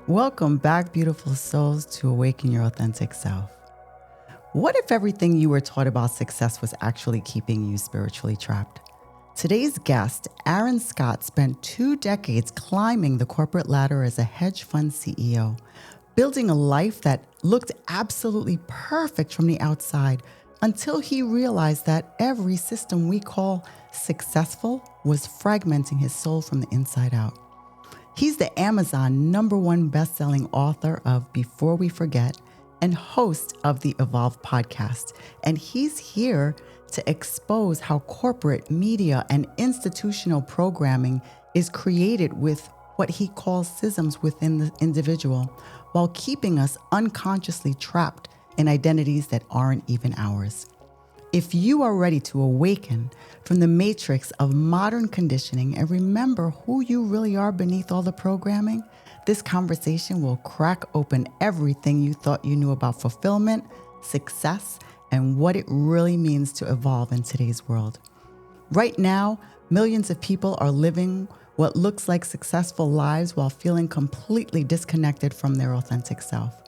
Welcome back, beautiful souls, to Awaken Your Authentic Self. What if everything you were taught about success was actually keeping you spiritually trapped? Today's guest, Aaron Scott, spent 2 decades climbing the corporate ladder as a hedge fund CEO, building a life that looked absolutely perfect from the outside until he realized that every system we call successful was fragmenting his soul from the inside out. He's the Amazon #1 best-selling author of Before We Forget and host of the Evolve podcast. And he's here to expose how corporate media and institutional programming is created with what he calls schisms within the individual, while keeping us unconsciously trapped in identities that aren't even ours. If you are ready to awaken from the matrix of modern conditioning and remember who you really are beneath all the programming, this conversation will crack open everything you thought you knew about fulfillment, success, and what it really means to evolve in today's world. Right now, millions of people are living what looks like successful lives while feeling completely disconnected from their authentic self.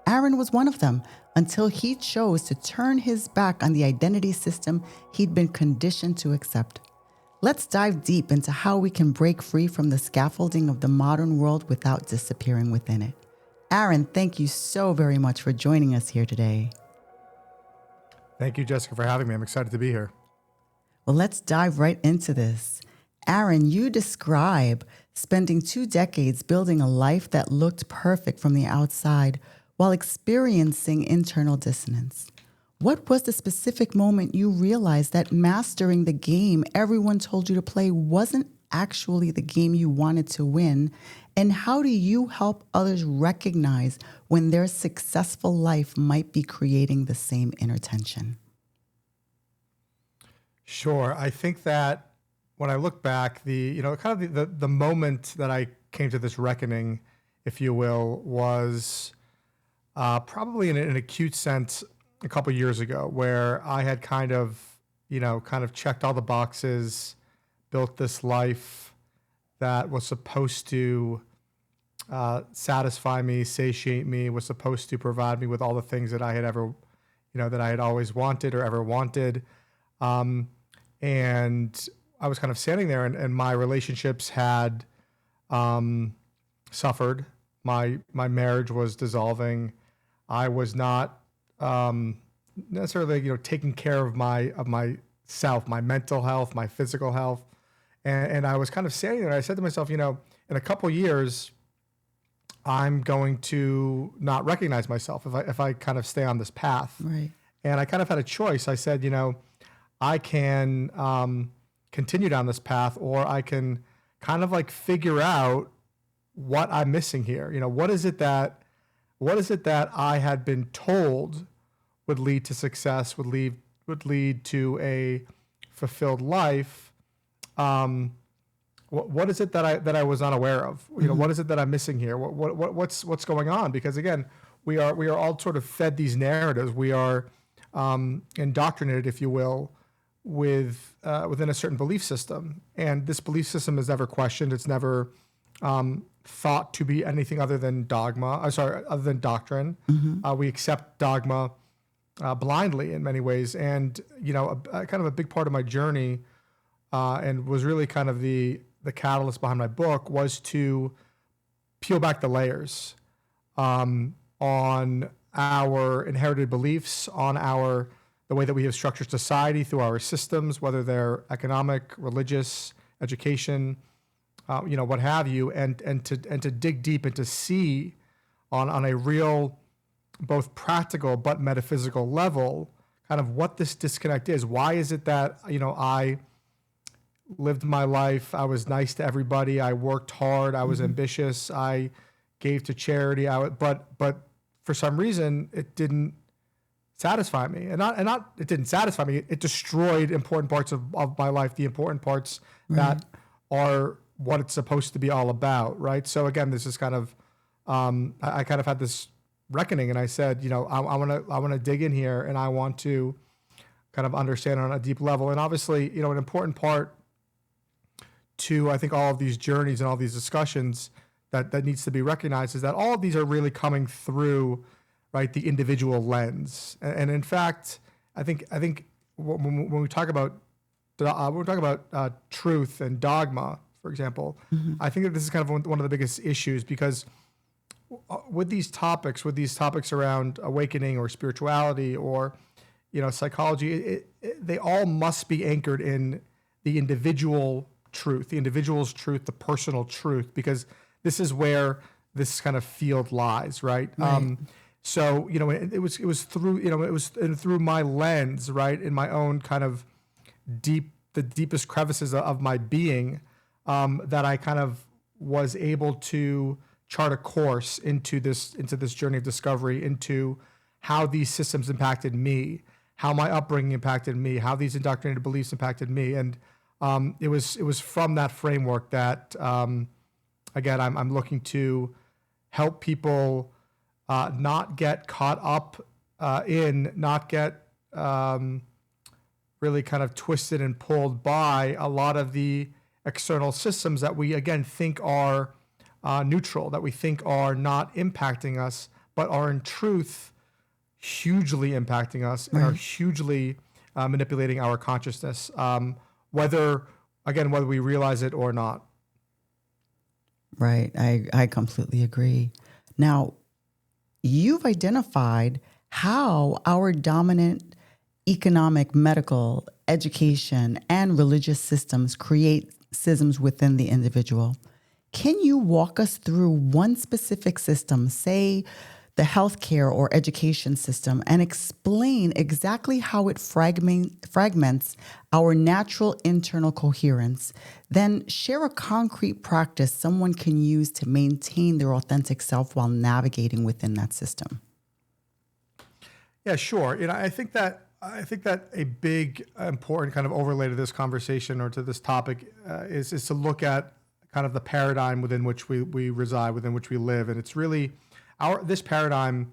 Aaron was one of them until he chose to turn his back on the identity system he'd been conditioned to accept. Let's dive deep into how we can break free from the scaffolding of the modern world without disappearing within it. Aaron, thank you so very much for joining us here today. Thank you, Jessica, for having me. I'm excited to be here. Well, let's dive right into this. Aaron, you describe spending 2 decades building a life that looked perfect from the outside while experiencing internal dissonance. What was the specific moment you realized that mastering the game everyone told you to play wasn't actually the game you wanted to win? And how do you help others recognize when their successful life might be creating the same inner tension? Sure. I think that when I look back, the moment that I came to this reckoning, if you will, was probably in an acute sense a couple years ago, where I had kind of checked all the boxes, built this life that was supposed to satisfy me, satiate me, was supposed to provide me with all the things that I had ever, that I had always wanted or ever wanted. And I was kind of standing there, and my relationships had suffered. My marriage was dissolving. I was not necessarily, taking care of myself, my mental health, my physical health, and I was kind of standing there. And I said to myself, in a couple years, I'm going to not recognize myself if I kind of stay on this path. Right. And I kind of had a choice. I said, I can continue down this path, or I can kind of like figure out what I'm missing here. What is it that I had been told would lead to success, would lead to a fulfilled life? What is it that I was unaware of? What is it that I'm missing here? What's going on? Because again, we are all sort of fed these narratives. We are indoctrinated, if you will, within a certain belief system, and this belief system is never questioned. It's never thought to be anything other than other than doctrine. Mm-hmm. We accept dogma blindly in many ways, and kind of a big part of my journey, and was really kind of the catalyst behind my book, was to peel back the layers on our inherited beliefs, on the way that we have structured society through our systems, whether they're economic, religious, education, what have you, and to dig deep and to see on a real, both practical but metaphysical level, kind of what this disconnect is. Why is it that I lived my life, I was nice to everybody, I worked hard, I was ambitious, I gave to charity, but for some reason it didn't satisfy me, and not it didn't satisfy me. It destroyed important parts of my life, the important parts that are what it's supposed to be all about, right? So again, this is kind of I kind of had this reckoning, and I said, I want to dig in here, and I want to kind of understand on a deep level. And obviously, an important part to, I think, all of these journeys and all these discussions that needs to be recognized is that all of these are really coming through, right, the individual lens. And in fact, I think when we talk about truth and dogma, for example, I think that this is kind of one of the biggest issues, because with these topics around awakening or spirituality or, psychology, they all must be anchored in the individual's truth, the personal truth, because this is where this kind of field lies, right? So, it was through my lens, right, in my own kind of the deepest crevices of my being, that I kind of was able to chart a course into this journey of discovery, into how these systems impacted me, how my upbringing impacted me, how these indoctrinated beliefs impacted me. And it was from that framework that, again, I'm looking to help people not get caught up not get really kind of twisted and pulled by a lot of the external systems that we, again, think are neutral, that we think are not impacting us, but are in truth hugely impacting us and are hugely manipulating our consciousness, whether we realize it or not. Right. I completely agree. Now, you've identified how our dominant economic, medical, education, and religious systems create schisms within the individual. Can you walk us through one specific system, say the healthcare or education system, and explain exactly how it fragments our natural internal coherence? Then share a concrete practice someone can use to maintain their authentic self while navigating within that system. Yeah, sure. I think that a big important kind of overlay to this conversation or to this topic is to look at kind of the paradigm within which we reside, within which we live. And it's really this paradigm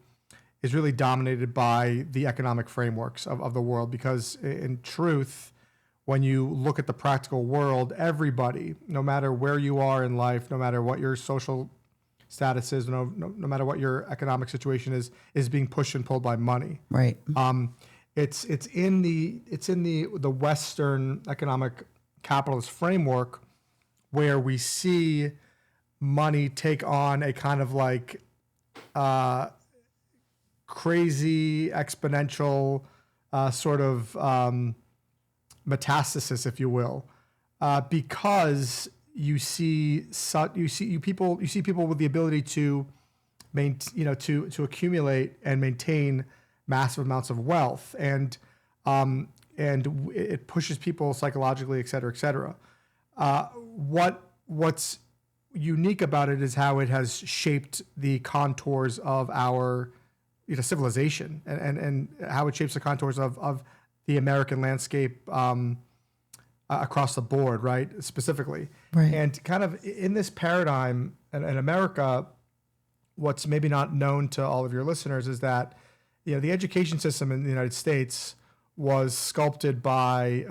is really dominated by the economic frameworks of the world, because in truth, when you look at the practical world, everybody, no matter where you are in life, no matter what your social status is, no matter what your economic situation is being pushed and pulled by money. Right. It's in the Western economic capitalist framework where we see money take on a kind of like crazy exponential sort of metastasis, if you will, because you see people with the ability to to accumulate and maintain massive amounts of wealth, and it pushes people psychologically, et cetera, et cetera. What's unique about it is how it has shaped the contours of our civilization, and how it shapes the contours of the American landscape across the board, right? Specifically. Right. And kind of in this paradigm in America, what's maybe not known to all of your listeners is that the education system in the United States was sculpted by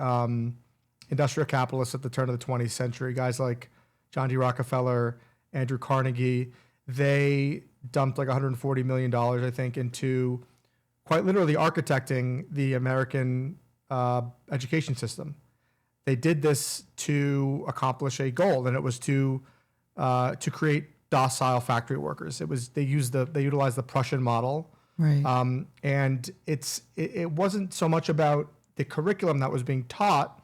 industrial capitalists at the turn of the 20th century, guys like John D. Rockefeller, Andrew Carnegie. They dumped like $140 million, I think, into quite literally architecting the American education system. They did this to accomplish a goal, and it was to create docile factory workers. They utilized the Prussian model, right? And it wasn't so much about the curriculum that was being taught,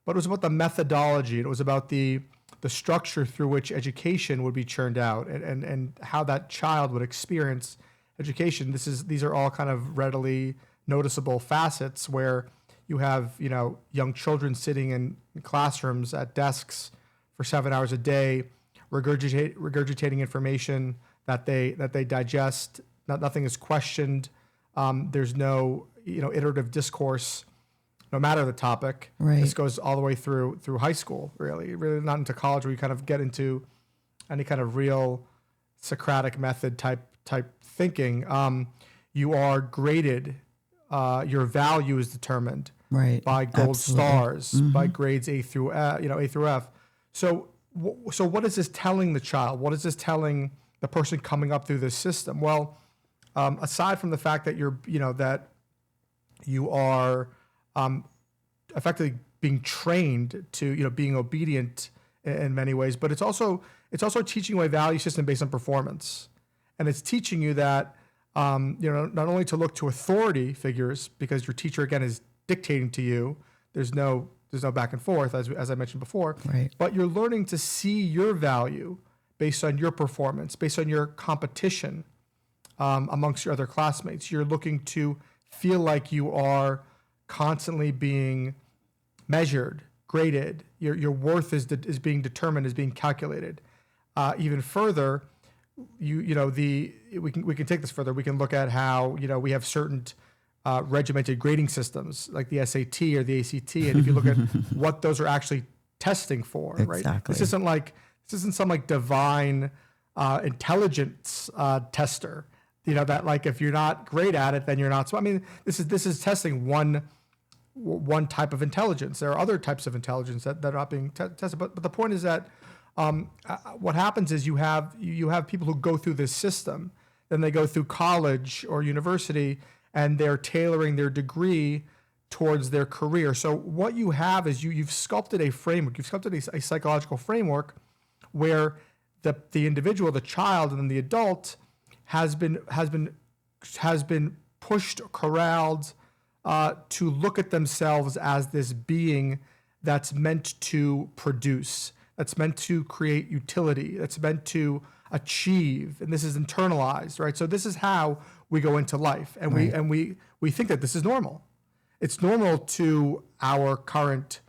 but it was about the methodology. It was about the structure through which education would be churned out, and how that child would experience education. These are all kind of readily noticeable facets where you have young children sitting in classrooms at desks for 7 hours a day, regurgitating information that they digest. Nothing is questioned. There's no iterative discourse, no matter the topic. Right. This goes all the way through high school, really not into college, where you kind of get into any kind of real Socratic method type thinking. You are graded. Your value is determined right. by gold Absolutely. stars, by grades A through F. So so what is this telling the child? What is this telling the person coming up through this system? Well, aside from the fact that you are effectively being trained to, being obedient in many ways, but it's also teaching you a value system based on performance. And it's teaching you that, not only to look to authority figures, because your teacher, again, is dictating to you. There's no back and forth, as I mentioned before. Right. But you're learning to see your value based on your performance, based on your competition amongst your other classmates. You're looking to feel like you are constantly being measured, graded. Your worth is being determined, is being calculated. Even further, we can take this further. We can look at how we have certain regimented grading systems like the SAT or the ACT, and if you look at what those are actually testing for, exactly. Right? This isn't some like divine intelligence tester. That like if you're not great at it, then you're not. So I mean, this is testing one type of intelligence. There are other types of intelligence that are not being tested. But the point is that what happens is you have people who go through this system, then they go through college or university, and they're tailoring their degree towards their career. So what you have is you've sculpted a framework. You've sculpted a psychological framework where the individual, the child, and then the adult has been pushed, corralled to look at themselves as this being that's meant to produce, that's meant to create utility, that's meant to achieve, and this is internalized, right? So this is how we go into life, and right. we think that this is normal. It's normal to our current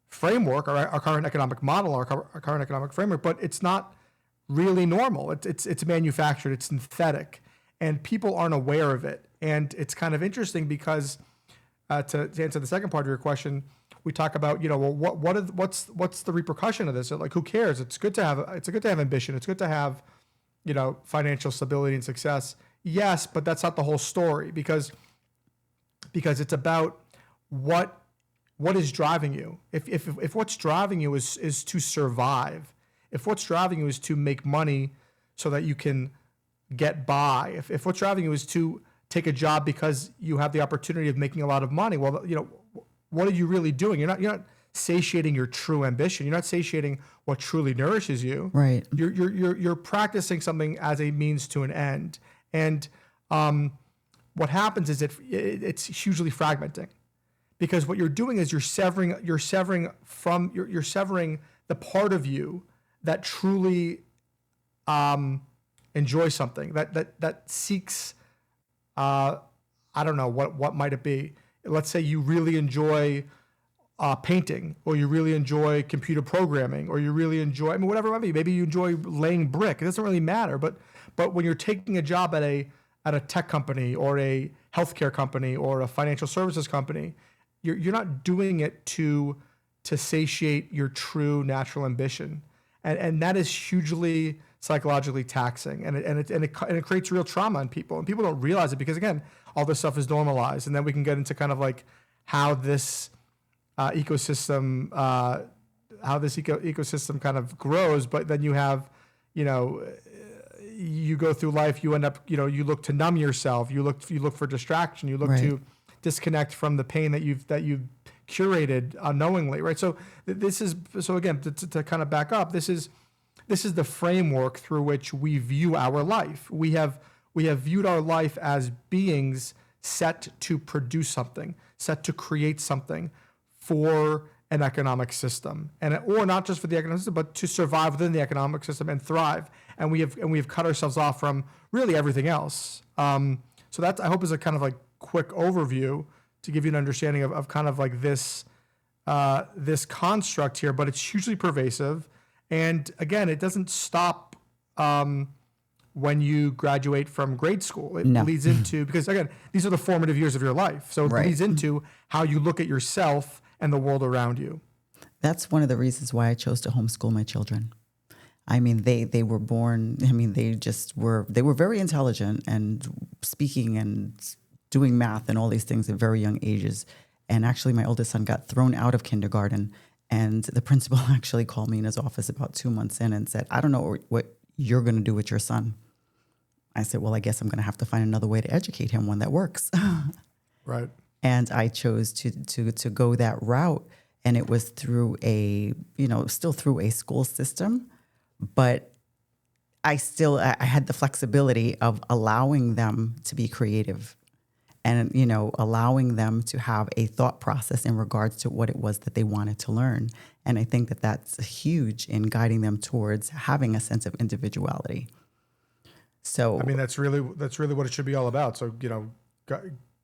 framework, our current economic model, our current economic framework, but it's not really normal. It's manufactured, it's synthetic, and people aren't aware of it. And it's kind of interesting because to answer the second part of your question, we talk about what's the repercussion of this? Like, who cares? It's good to have ambition. It's good to have financial stability and success. Yes, but that's not the whole story, because it's about what is driving you. If what's driving you is to survive, if what's driving you is to make money so that you can get by, if what's driving you is to take a job because you have the opportunity of making a lot of money, well, what are you really doing? You're not satiating your true ambition. You're not satiating what truly nourishes you. Right. You're practicing something as a means to an end. And what happens is it's hugely fragmenting, because what you're doing is you're severing the part of you that truly enjoys something, that seeks I don't know what might it be. Let's say you really enjoy painting, or you really enjoy computer programming, or you really enjoy, whatever it might be. Maybe you enjoy laying brick. It doesn't really matter. But when you're taking a job at a tech company, or a healthcare company, or a financial services company, you're not doing it to satiate your true natural ambition, and that is hugely psychologically taxing, and it creates real trauma in people, and people don't realize it, because again, all this stuff is normalized. And then we can get into kind of like how this ecosystem kind of grows. But then you have, you go through life, you end up, you look to numb yourself, you look for distraction, you look right. to disconnect from the pain that you've curated unknowingly, right? So again, to kind of back up, this is the framework through which we view our life. We have viewed our life as beings set to produce something, set to create something for an economic system, or not just for the economic system, but to survive within the economic system and thrive. And we have cut ourselves off from really everything else. So that, I hope, is a kind of like quick overview to give you an understanding of kind of like this construct here, but it's hugely pervasive. And again, it doesn't stop when you graduate from grade school. It leads into, because again, these are the formative years of your life. So it leads into how you look at yourself and the world around you. That's one of the reasons why I chose to homeschool my children. They were born, they were very intelligent and speaking and doing math and all these things at very young ages. And actually my oldest son got thrown out of kindergarten And the principal actually called me in his office about 2 months in and said, I don't know what you're going to do with your son. I said, well, I guess I'm going to have to find another way to educate him, one that works. Right. And I chose to go that route. And it was through still through a school system, but I had the flexibility of allowing them to be creative and, allowing them to have a thought process in regards to what it was that they wanted to learn. And I think that that's huge in guiding them towards having a sense of individuality. So, I mean, that's really what it should be all about. So,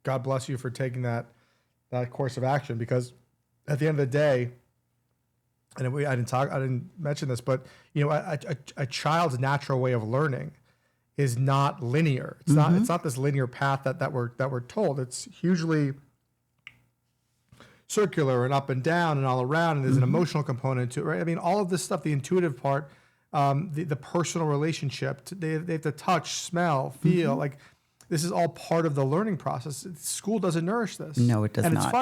God bless you for taking that course of action, because at the end of the day, and I didn't mention this, but a child's natural way of learning is not linear. It's not this linear path that we're told. It's hugely circular and up and down and all around, and there's an emotional component to it, right? I mean, all of this stuff, the intuitive part, the personal relationship, they have to touch, smell, feel, like this is all part of the learning process. School doesn't nourish this. No, it does and not.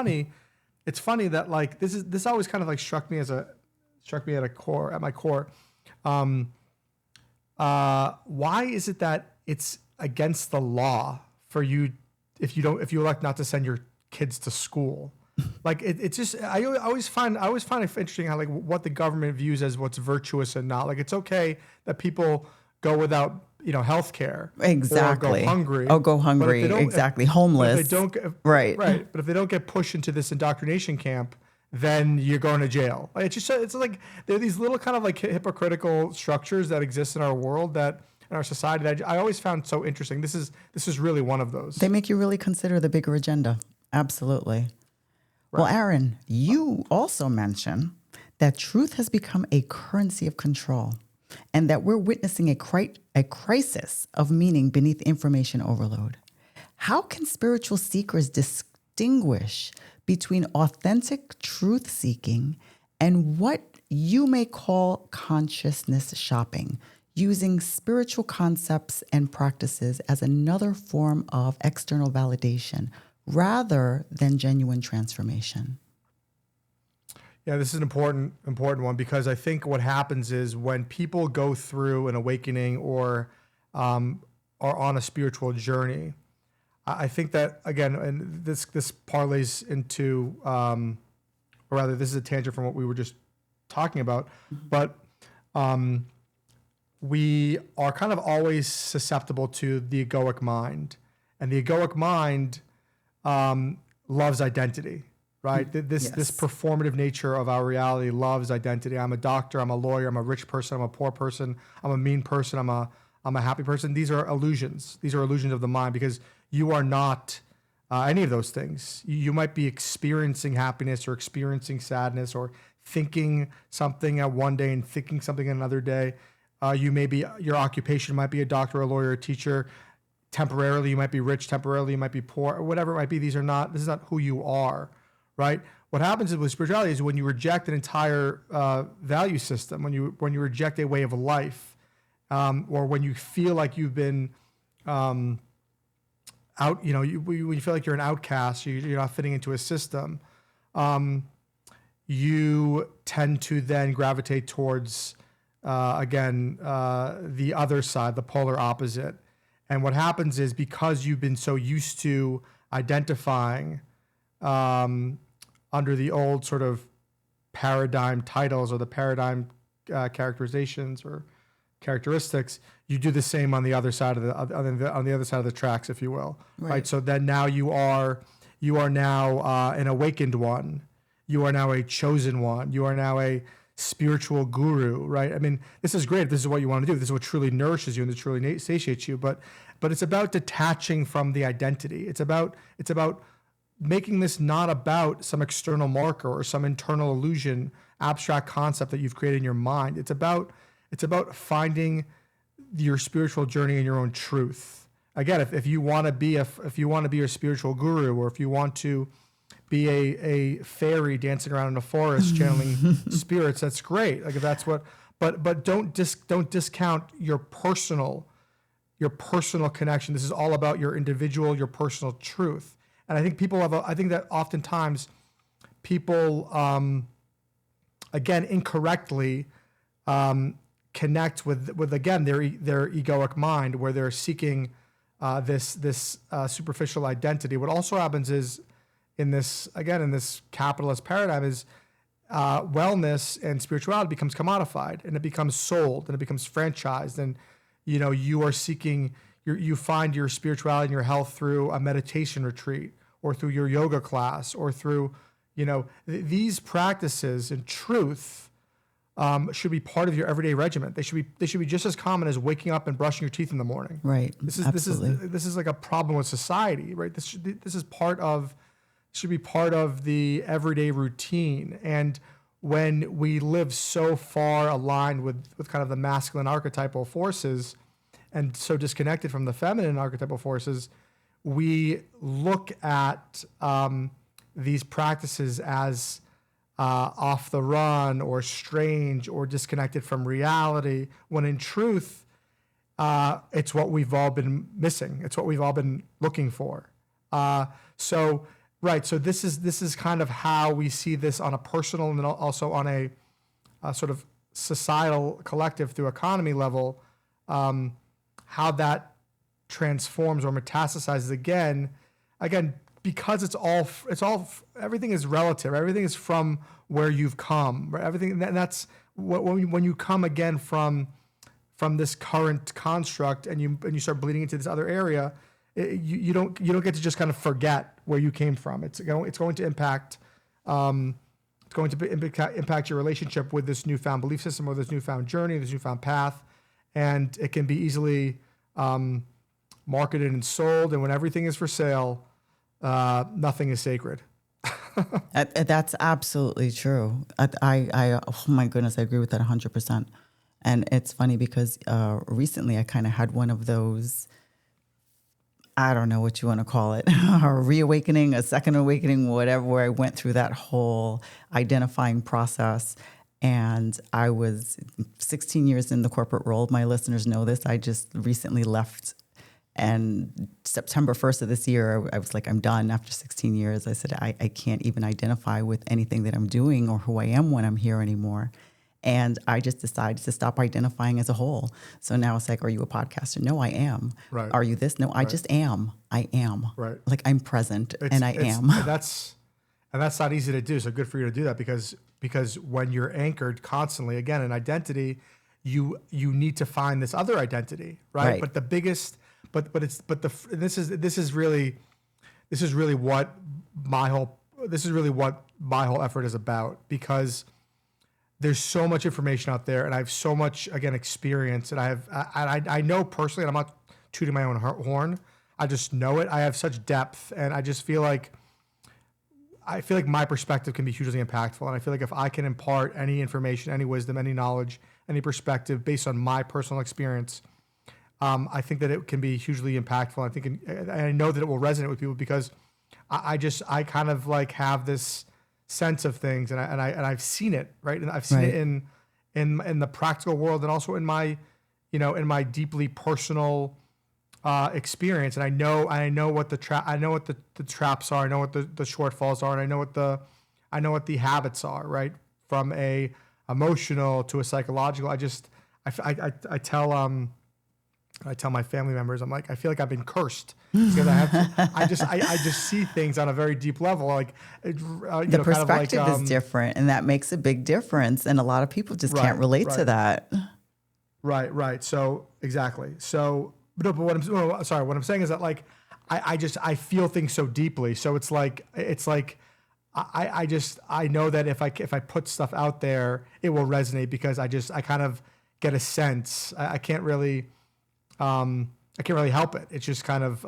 It's funny that like this always kind of like struck me at my core. Why is it that it's against the law for you if you elect not to send your kids to school? Like it's just I always find it interesting how like what the government views as what's virtuous and not. Like it's okay that people go without health care, exactly, or go hungry, exactly, homeless. If they don't right, but if they don't get pushed into this indoctrination camp, then you're going to jail. Like, it's like there are these little kind of like hypocritical structures that exist in our world, that in our society, that I always found so interesting. This is really one of those. They make you really consider the bigger agenda. Absolutely. Right. Well, Aaron, you also mentioned that truth has become a currency of control, and that we're witnessing a crisis of meaning beneath information overload. How can spiritual seekers distinguish between authentic truth seeking and what you may call consciousness shopping, using spiritual concepts and practices as another form of external validation rather than genuine transformation? Yeah, this is an important one, because I think what happens is when people go through an awakening or are on a spiritual journey, I think that, again, and this parlays into, or rather, this is a tangent from what we were just talking about, but we are kind of always susceptible to the egoic mind, and the egoic mind loves identity, right? This performative nature of our reality loves identity. I'm a doctor, I'm a lawyer, I'm a rich person, I'm a poor person, I'm a mean person, I'm a happy person. These are illusions. These are illusions of the mind, because you are not any of those things. You might be experiencing happiness or experiencing sadness or thinking something at one day and thinking something another day. Your occupation might be a doctor, a lawyer, a teacher. Temporarily, you might be rich. Temporarily, you might be poor, or whatever it might be. This is not who you are, right? What happens with spirituality is when you reject an entire value system, when you reject a way of life, or when you feel like you've been when you feel like you're an outcast, you're not fitting into a system, you tend to then gravitate towards, the other side, the polar opposite. And what happens is, because you've been so used to identifying under the old sort of paradigm titles or the paradigm characterizations or characteristics, you do the same on the other side of the tracks, if you will. Right. So then now you are now an awakened one. You are now a chosen one. You are now a spiritual guru, right? I mean, this is great. This is what you want to do. This is what truly nourishes you and this truly satiates you. But it's about detaching from the identity. It's about making this not about some external marker or some internal illusion, abstract concept that you've created in your mind. It's about finding your spiritual journey in your own truth. Again, if you want to be a spiritual guru, or if you want to be a fairy dancing around in a forest channeling spirits, that's great. Like, if that's what, but don't discount your personal connection. This is all about your individual, your personal truth. And I think I think that oftentimes people again, incorrectly connect with again their egoic mind, where they're seeking this superficial identity. What also happens is in this capitalist paradigm is wellness and spirituality becomes commodified, and it becomes sold, and it becomes franchised, and you are seeking you find your spirituality and your health through a meditation retreat, or through your yoga class, or through these practices. In truth, should be part of your everyday regimen. They should be just as common as waking up and brushing your teeth in the morning. Right. This Absolutely. is like a problem with society, right? This should be part of the everyday routine. And when we live so far aligned with kind of the masculine archetypal forces, and so disconnected from the feminine archetypal forces, we look at these practices as off the run, or strange, or disconnected from reality, when in truth, it's what we've all been missing. It's what we've all been looking for. So this is kind of how we see this on a personal, and then also on a sort of societal, collective, through economy level, how that transforms or metastasizes again, because it's all everything is relative. Everything is from where you've come. Right? Everything, and that's when you come again from this current construct, and you start bleeding into this other area, you don't get to just kind of forget where you came from. It's going to impact impact your relationship with this newfound belief system, or this newfound journey, this newfound path, and it can be easily marketed and sold. And when everything is for sale, nothing is sacred. That's absolutely true. I oh my goodness, I agree with that 100%. And it's funny because recently I kind of had one of those, I don't know what you want to call it, a reawakening, a second awakening, whatever, where I went through that whole identifying process. And I was 16 years in the corporate world. My listeners know this. I just recently left. And September 1st of this year, I was like, I'm done after 16 years. I said, I can't even identify with anything that I'm doing or who I am when I'm here anymore. And I just decided to stop identifying as a whole. So now it's like, are you a podcaster? No, I am. Right. Are you this? No, I just am. I am. Right. Like I'm present and I am. And that's not easy to do. So good for you to do that, because when you're anchored constantly, again, in identity, you need to find this other identity, right? But the biggest, this is really what my whole effort is about, because there's so much information out there, and I have so much, again, experience, and I know personally, and I'm not tooting my own horn, I just know it. I have such depth, and I just feel like my perspective can be hugely impactful. And I feel like if I can impart any information, any wisdom, any knowledge, any perspective based on my personal experience, I think that it can be hugely impactful. I know that it will resonate with people, because I kind of like have this sense of things, and I've seen it, right? And I've seen it in the practical world, and also in my deeply personal experience. And I know what the traps are. I know what the shortfalls are, and I know what the habits are, right? From a emotional to a psychological. I tell my family members, I'm like, I feel like I've been cursed, because I just see things on a very deep level. Like the perspective is different, and that makes a big difference. And a lot of people just can't relate to that. Right. So exactly. So, but what I'm saying is that, like, I feel things so deeply. So it's like I know that if I put stuff out there, it will resonate, because I kind of get a sense. I can't really help it. It's just kind of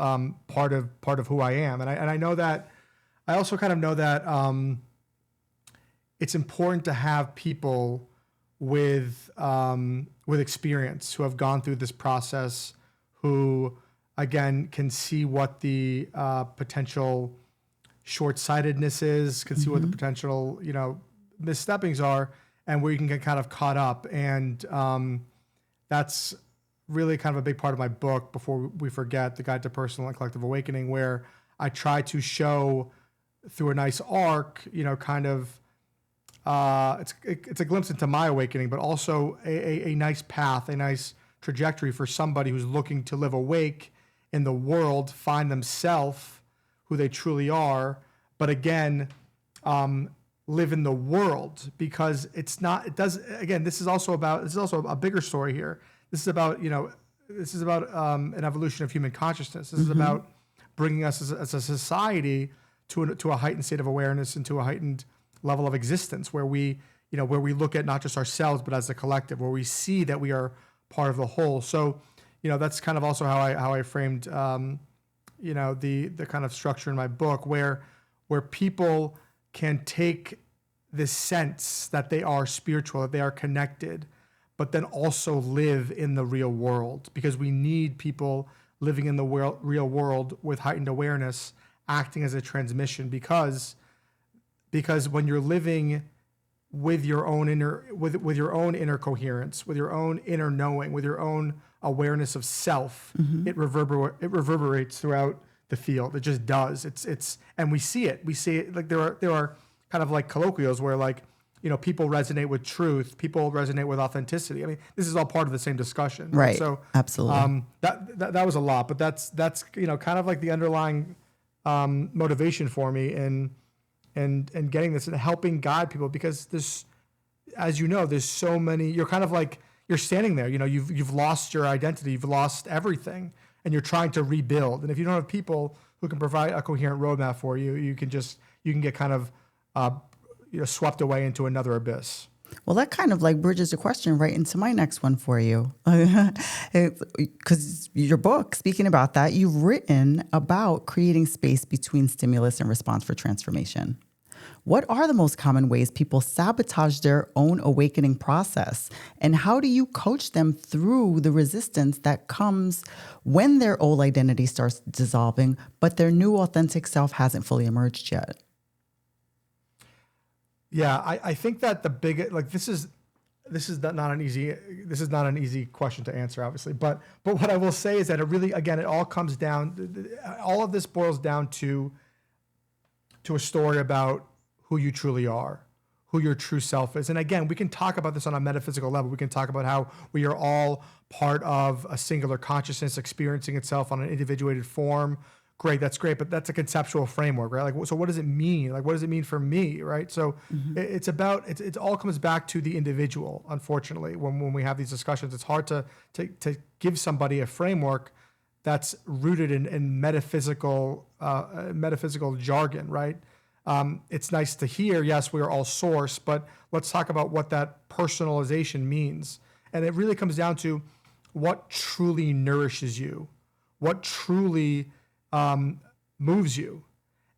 part of who I am, and I know that. I also kind of know that it's important to have people with experience, who have gone through this process, who again can see what the potential short-sightedness is, can see what the potential missteppings are, and where you can get kind of caught up. And that's really kind of a big part of my book, Before We Forget, The Guide to Personal and Collective Awakening, where I try to show through a nice arc, kind of it's a glimpse into my awakening, but also a nice path, a nice trajectory for somebody who's looking to live awake in the world, find themselves who they truly are, but again, live in the world, because it's not, it does, again, this is also a bigger story here. This is about, an evolution of human consciousness. This is about bringing us as a society to a heightened state of awareness and to a heightened level of existence where we look at not just ourselves, but as a collective, where we see that we are part of the whole. So, that's kind of also how I framed, the kind of structure in my book, where people can take this sense that they are spiritual, that they are connected, but then also live in the real world, because we need people living in the real world with heightened awareness, acting as a transmission, because when you're living with your own inner coherence, with your own inner knowing, with your own awareness of self, it reverberates throughout the field. It just does. And we see it. We see it. Like there are kind of like colloquials where, like, people resonate with truth, people resonate with authenticity. I mean, this is all part of the same discussion. Right. So Absolutely. that was a lot, but that's kind of like the underlying motivation for me and getting this and helping guide people, because this, as there's so many. You're kind of like, you're standing there. You've lost your identity, you've lost everything, and you're trying to rebuild. And if you don't have people who can provide a coherent roadmap for you, you can get kind of swept away into another abyss. Well, that kind of like bridges the question right into my next one for you. Because your book, speaking about that, you've written about creating space between stimulus and response for transformation. What are the most common ways people sabotage their own awakening process? And how do you coach them through the resistance that comes when their old identity starts dissolving, but their new authentic self hasn't fully emerged yet? Yeah, I think that the big, like, this is not an easy question to answer, obviously. But what I will say is that it really, again, it all comes down, all of this boils down to a story about who you truly are, who your true self is. And again, we can talk about this on a metaphysical level. We can talk about how we are all part of a singular consciousness experiencing itself on an individuated form. Great, that's great, but that's a conceptual framework, right? Like, so what does it mean? Like, what does it mean for me, right? So it all comes back to the individual. Unfortunately, when we have these discussions, it's hard to give somebody a framework that's rooted in metaphysical jargon, right? It's nice to hear, yes, we are all source, but let's talk about what that personalization means. And it really comes down to what truly nourishes you, what truly moves you.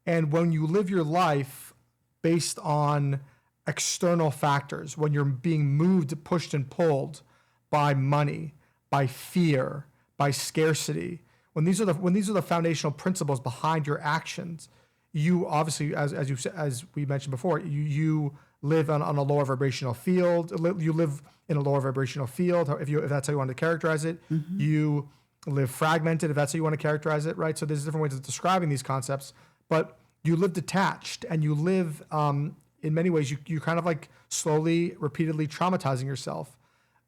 And when you live your life based on external factors, when you're being moved, pushed, and pulled by money, by fear, by scarcity, when these are the foundational principles behind your actions, you obviously, as we mentioned before, you live on a lower vibrational field. You live in a lower vibrational field, if that's how you want to characterize it. You live fragmented, if that's how you want to characterize it, right? So there's different ways of describing these concepts, but you live detached, and you live, in many ways, you kind of like slowly, repeatedly traumatizing yourself.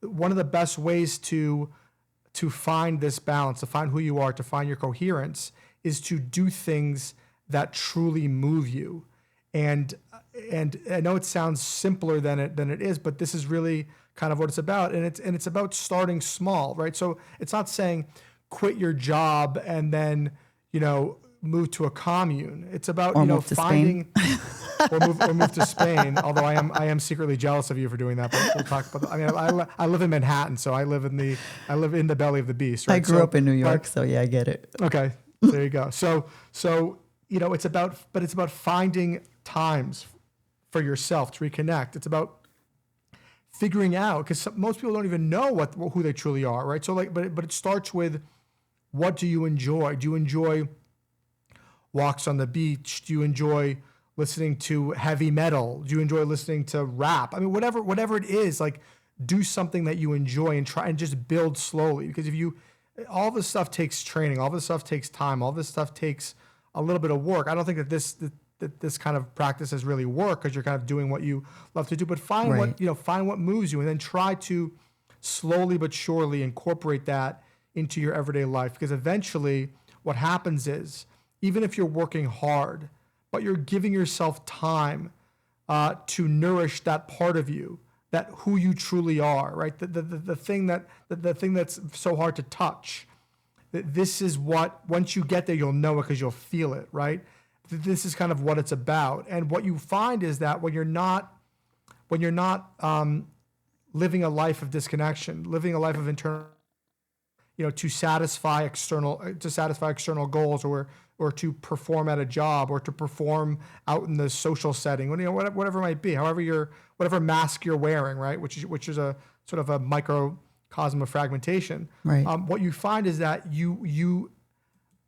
One of the best ways to find this balance, to find who you are, to find your coherence, is to do things that truly move you. And I know it sounds simpler than it is, but this is really kind of what it's about. And it's about starting small, right? So it's not saying quit your job and then, move to a commune. It's about, finding or move to Spain. Although I am secretly jealous of you for doing that. But we'll talk about that. I mean, I live in Manhattan, so I live in the belly of the beast. Right? I grew up in New York, so yeah, I get it. Okay, there you go. So it's about finding times for yourself to reconnect. It's about figuring out, because most people don't even know who they truly are, right? So but it starts with, what do you enjoy? Do you enjoy walks on the beach? Do you enjoy listening to heavy metal? Do you enjoy listening to rap? I mean, whatever it is, like, do something that you enjoy and try and just build slowly. Because all this stuff takes training, all this stuff takes time, all this stuff takes a little bit of work. I don't think that that this kind of practices really work because you're kind of doing what you love to do. But find Right. find what moves you, and then try to slowly but surely incorporate that into your everyday life. Because eventually, what happens is, even if you're working hard, but you're giving yourself time to nourish that part of you, that who you truly are, right? The thing that's so hard to touch. This is what, once you get there, you'll know it because you'll feel it, right? This is kind of what it's about. And what you find is that when you're not living a life of disconnection, living a life of internal, to satisfy external goals, or to perform at a job, or to perform out in the social setting, whatever it might be, whatever mask you're wearing, right? Which is a sort of a microcosm of fragmentation. Right. What you find is that you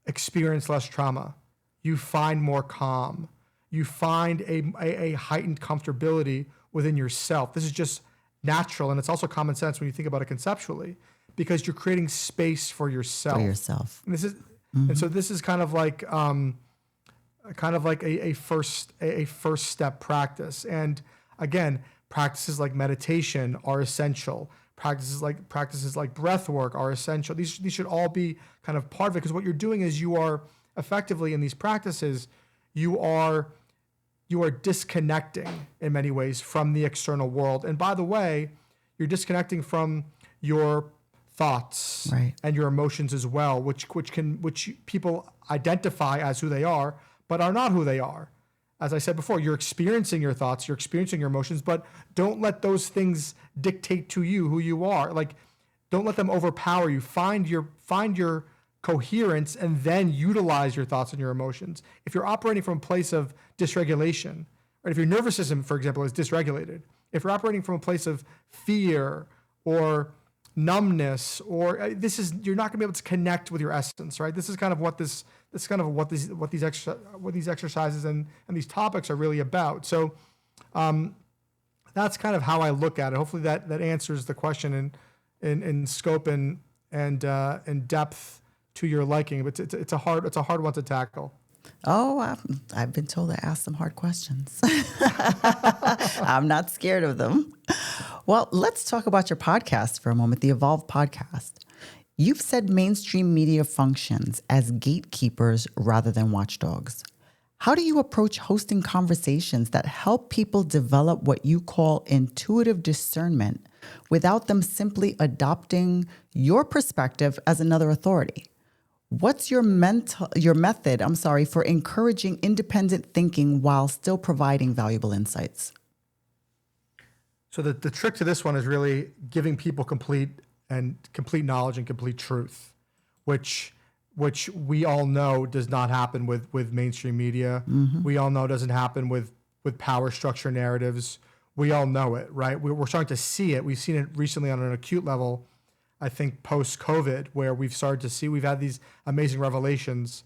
experience less trauma, you find more calm, you find a heightened comfortability within yourself. This is just natural, and it's also common sense when you think about it conceptually, because you're creating space for yourself. And this is, and so this is kind of like a first step practice. And again, practices like meditation are essential. Practices like breath work are essential. These should all be kind of part of it, because what you're doing is you are effectively, in these practices, you are disconnecting in many ways from the external world. And by the way, you're disconnecting from your thoughts, right, and your emotions as well, which people identify as who they are, but are not who they are. As I said before, you're experiencing your thoughts, you're experiencing your emotions, but don't let those things dictate to you who you are. Like, don't let them overpower you. Find your coherence, and then utilize your thoughts and your emotions. If you're operating from a place of dysregulation, right? If your nervous system, for example, is dysregulated, if you're operating from a place of fear or numbness, or you're not going to be able to connect with your essence, right? This is kind of what these exercises and these topics are really about. So that's kind of how I look at it. Hopefully that answers the question in scope and depth to your liking. But it's a hard one to tackle. Oh, I've been told to ask some hard questions. I'm not scared of them. Well, let's talk about your podcast for a moment, the Evolve podcast. You've said mainstream media functions as gatekeepers rather than watchdogs. How do you approach hosting conversations that help people develop what you call intuitive discernment without them simply adopting your perspective as another authority? What's your method for encouraging independent thinking while still providing valuable insights? So the trick to this one is really giving people complete knowledge and complete truth, which we all know does not happen with mainstream media. Mm-hmm. We all know doesn't happen with power structure narratives. We all know it, right? We're starting to see it. We've seen it recently on an acute level, I think post-COVID, where we've had these amazing revelations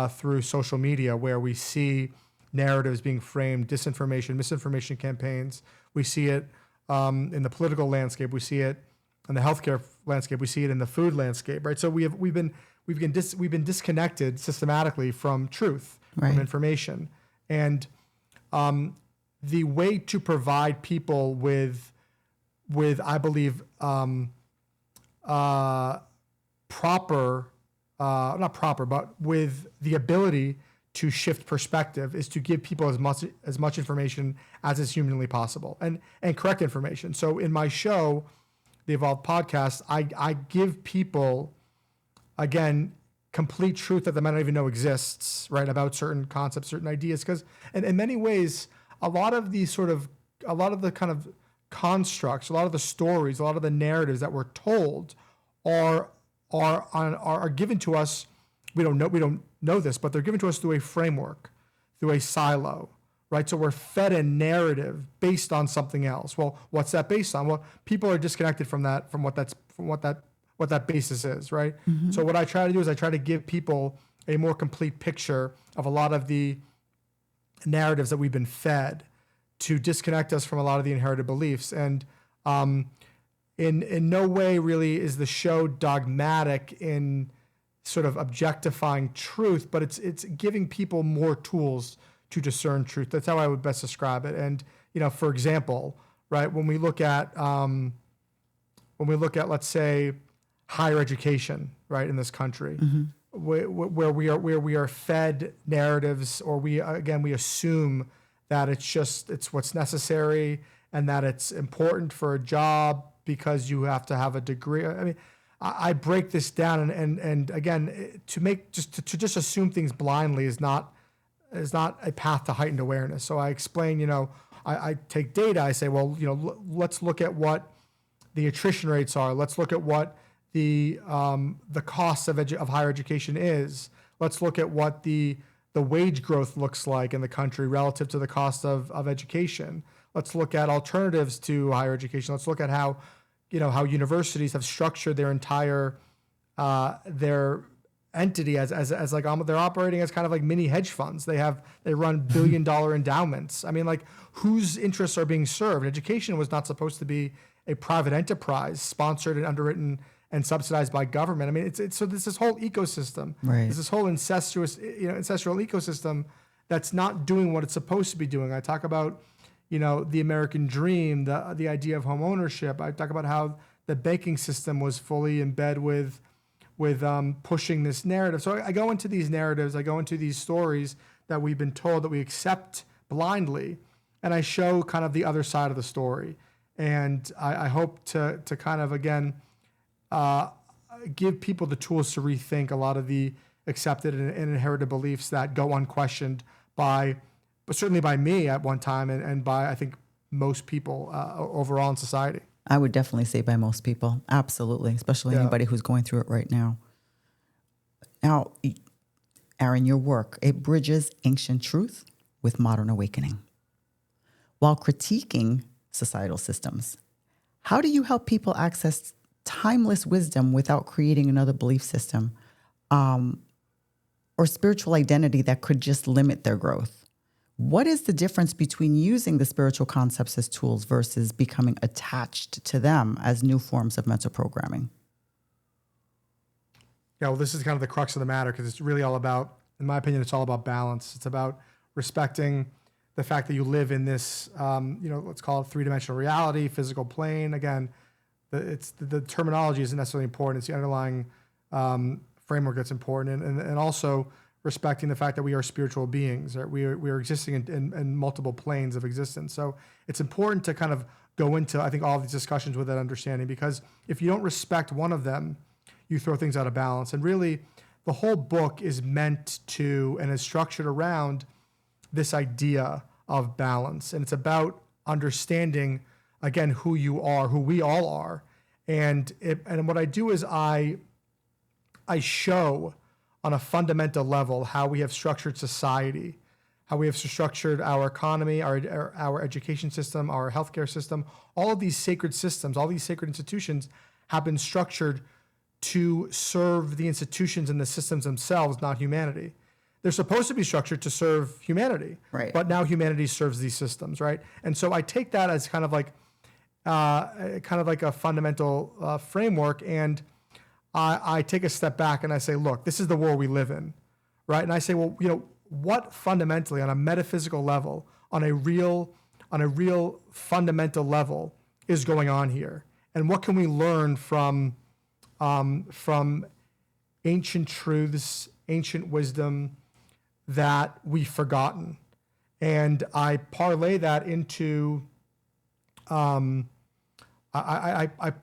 through social media, where we see narratives being framed, disinformation, misinformation campaigns. We see it in the political landscape. We see it in the healthcare landscape. We see it in the food landscape, right? So we've been disconnected systematically from truth, right, from information, and the way to provide people with I believe with the ability to shift perspective is to give people as much information as is humanly possible, and correct information. So in my show, the Evolve podcast, I give people, again, complete truth that they might not even know exists, right, about certain concepts, certain ideas, because in many ways, a lot of the kind of constructs, a lot of the stories, a lot of the narratives that we're told are given to us. We don't know this, but they're given to us through a framework, through a silo, right? So we're fed a narrative based on something else. Well, what's that based on? Well, people are disconnected from what that basis is, right? Mm-hmm. So what I try to do is I try to give people a more complete picture of a lot of the narratives that we've been fed, to disconnect us from a lot of the inherited beliefs. And in no way really is the show dogmatic in sort of objectifying truth, but it's giving people more tools discern truth. That's how I would best describe it. And for example, right, when we look at let's say higher education, right, in this country, where we are fed narratives, or we assume that it's what's necessary and that it's important for a job because you have to have a degree. I mean, I break this down, and again, to just assume things blindly is not a path to heightened awareness. So I explain, I take data. I say, well, let's look at what the attrition rates are. Let's look at what the cost of higher education is. Let's look at what the wage growth looks like in the country relative to the cost of education. Let's look at alternatives to higher education. Let's look at how universities have structured their entire their entity as like they're operating as kind of like mini hedge funds. They run $1 billion endowments. I mean, like, whose interests are being served? Education was not supposed to be a private enterprise sponsored and underwritten and subsidized by government. I mean, it's so there's this whole ecosystem. Right. There's this whole ancestral ecosystem that's not doing what it's supposed to be doing. I talk about, the American dream, the idea of home ownership. I talk about how the banking system was fully in bed with pushing this narrative. So I go into these narratives, I go into these stories that we've been told that we accept blindly, and I show kind of the other side of the story. And I hope to kind of, again, give people the tools to rethink a lot of the accepted and inherited beliefs that go unquestioned but certainly by me at one time, and by, I think, most people overall in society. I would definitely say by most people. Absolutely. Especially anybody who's going through it right now. Now, Aaron, your work, it bridges ancient truth with modern awakening. While critiquing societal systems, how do you help people access timeless wisdom without creating another belief system or spiritual identity that could just limit their growth? What is the difference between using the spiritual concepts as tools versus becoming attached to them as new forms of mental programming? Yeah, well, this is kind of the crux of the matter, because it's really all about, in my opinion, it's all about balance. It's about respecting the fact that you live in this, let's call it three-dimensional reality, physical plane. Again, the terminology isn't necessarily important. It's the underlying framework that's important, and also respecting the fact that we are spiritual beings. Right? We are existing in multiple planes of existence. So it's important to kind of go into, I think, all of these discussions with that understanding, because if you don't respect one of them, you throw things out of balance. And really, the whole book is meant to, and is structured around this idea of balance. And it's about understanding, again, who you are, who we all are. And what I do is I show on a fundamental level how we have structured society, how we have structured our economy, our education system, our healthcare system. All of these sacred systems, all these sacred institutions have been structured to serve the institutions and the systems themselves, not humanity. They're supposed to be structured to serve humanity, right? But now humanity serves these systems, right? And so I take that as kind of like a fundamental framework, and I take a step back and I say, look, this is the world we live in, right? And I say, well, what fundamentally, on a metaphysical level, on a real fundamental level, is going on here, and what can we learn from ancient truths, ancient wisdom that we've forgotten? And I parlay that into I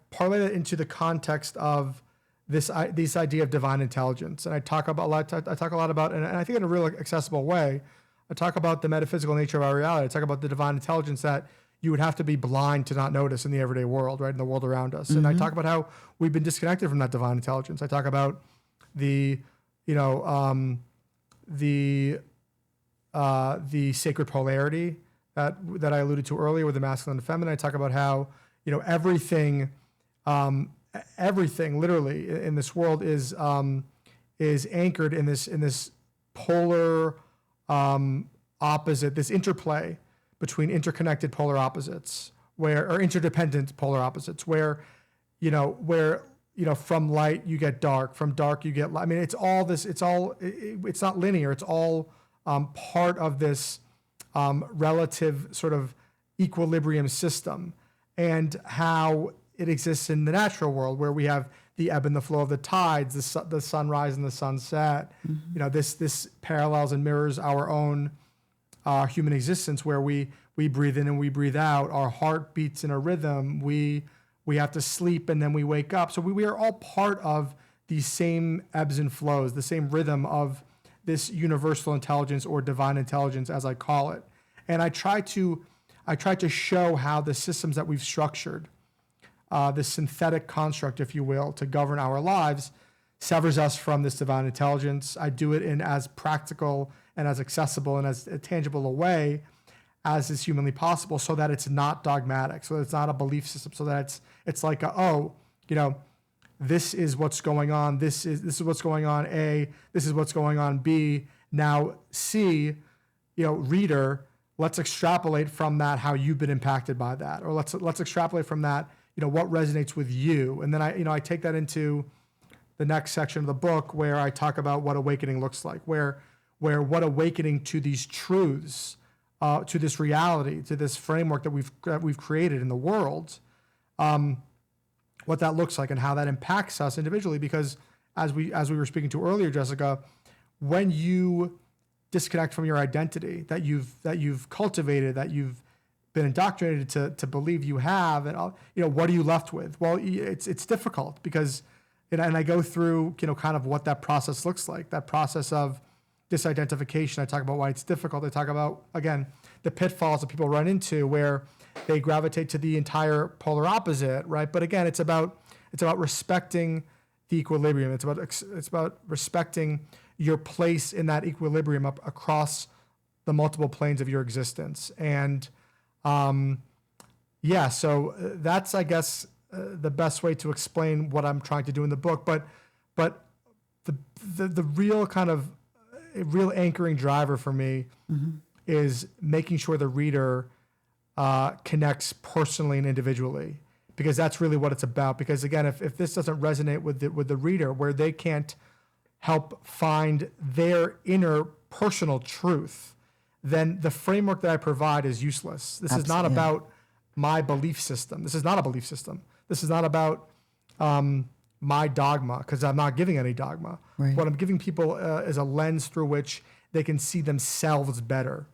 parlay that into the context of this idea of divine intelligence. And I talk a lot about, and I think in a real accessible way, I talk about the metaphysical nature of our reality. I talk about the divine intelligence that you would have to be blind to not notice in the everyday world, right, in the world around us. Mm-hmm. And I talk about how we've been disconnected from that divine intelligence. I talk about the sacred polarity that I alluded to earlier with the masculine and feminine. I talk about how everything literally in this world is anchored in this polar opposite, this interplay between interconnected polar opposites, or interdependent polar opposites, where from light you get dark, from dark you get light. I mean, it's all this. It's not linear. It's all part of this relative sort of equilibrium system, and how it exists in the natural world, where we have the ebb and the flow of the tides, the sunrise and the sunset. This parallels and mirrors our own human existence, where we breathe in and we breathe out. Our heart beats in a rhythm. We have to sleep and then we wake up. So we are all part of these same ebbs and flows, the same rhythm of this universal intelligence, or divine intelligence, as I call it. And I try to show how the systems that we've structured, this synthetic construct, if you will, to govern our lives, severs us from this divine intelligence. I do it in as practical and as accessible and as tangible a way as is humanly possible, so that it's not dogmatic, so that it's not a belief system, so that it's like this is what's going on. This is what's going on. A. This is what's going on. B. Now C. Reader, let's extrapolate from that how you've been impacted by that, or let's extrapolate from that what resonates with you. And then I take that into the next section of the book, where I talk about what awakening looks like, where what awakening to these truths, to this reality, to this framework that we've created in the world, what that looks like and how that impacts us individually. Because as we were speaking to earlier, Jessica, when you disconnect from your identity that you've cultivated, that you've been indoctrinated to believe you have, and what are you left with? Well, it's difficult, because and I go through kind of what that process looks like, that process of disidentification. I talk about why it's difficult. I talk about, again, the pitfalls that people run into, where they gravitate to the entire polar opposite, right? But again, it's about respecting the equilibrium. It's about respecting your place in that equilibrium across the multiple planes of your existence. And so that's, I guess, the best way to explain what I'm trying to do in the book. But the real kind of real anchoring driver for me is making sure the reader connects personally and individually, because that's really what it's about. Because again, if this doesn't resonate with the reader, where they can't help find their inner personal truth, then the framework that I provide is useless. This is not about my belief system. This is not a belief system. This is not about my dogma, because I'm not giving any dogma. Right. What I'm giving people is a lens through which they can see themselves better.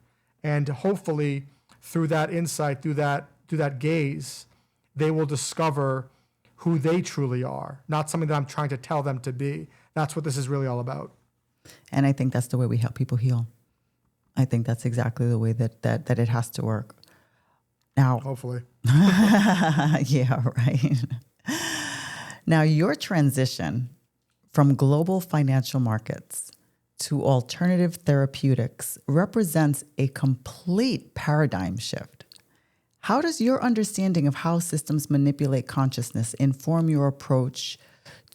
And hopefully through that insight, through that gaze, they will discover who they truly are, not something that I'm trying to tell them to be. That's what this is really all about. And I think that's the way we help people heal. I think that's exactly the way that it has to work. Now, hopefully. Yeah, right. Now, your transition from global financial markets to alternative therapeutics represents a complete paradigm shift. How does your understanding of how systems manipulate consciousness inform your approach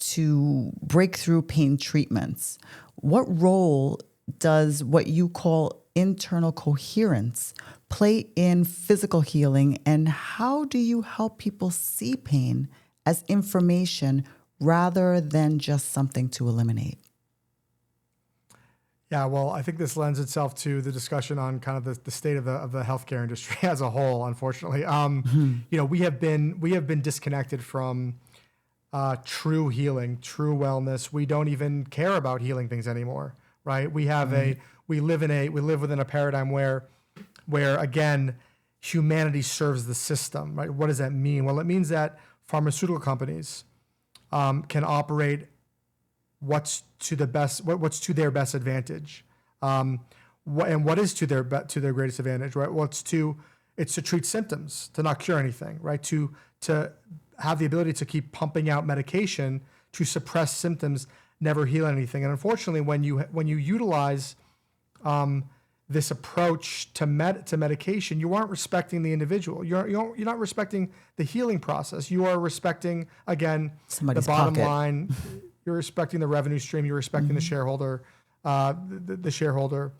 to breakthrough pain treatments? What role does what you call internal coherence play in physical healing, and how do you help people see pain as information rather than just something to eliminate? Yeah, well, I think this lends itself to the discussion on kind of the state of the healthcare industry as a whole. Unfortunately, we have been disconnected from true healing, true wellness. We don't even care about healing things anymore, right? We live within a paradigm where again, humanity serves the system, right? What does that mean? Well, it means that pharmaceutical companies can operate what's to their best advantage, and what is to their greatest advantage, right? Well, it's to treat symptoms, to not cure anything, right? To have the ability to keep pumping out medication to suppress symptoms, never heal anything. And unfortunately, when you utilize this approach to medication, you aren't respecting the individual. You're not respecting the healing process. You are respecting, again, somebody's the bottom pocket. line. You're respecting the revenue stream. You're respecting the shareholder, the shareholder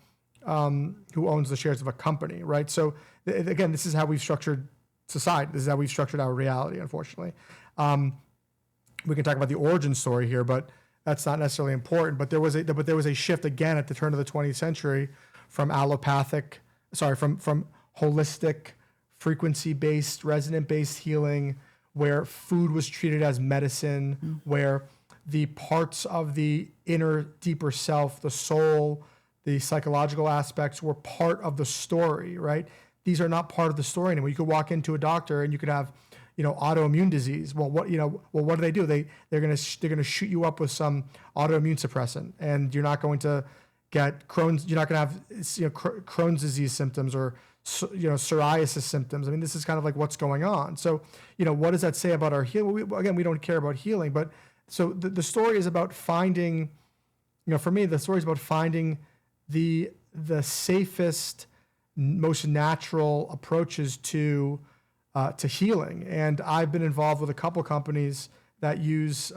who owns the shares of a company, right? So again, this is how we've structured society. This is how we've structured our reality. Unfortunately, we can talk about the origin story here, but that's not necessarily important. But there was a shift again at the turn of the 20th century from holistic, frequency-based, resonant-based healing, where food was treated as medicine, where the parts of the inner, deeper self, the soul, the psychological aspects were part of the story, right? These are not part of the story anymore. You could walk into a doctor and you could have, autoimmune disease. Well, what do? They're gonna shoot you up with some autoimmune suppressant, and you're not going to get Crohn's. You're not going to have Crohn's disease symptoms or psoriasis symptoms. I mean, this is kind of like what's going on. So, what does that say about our healing? We don't care about healing, but so the story is about finding. For me, the story is about finding the safest, most natural approaches to healing. And I've been involved with a couple companies that use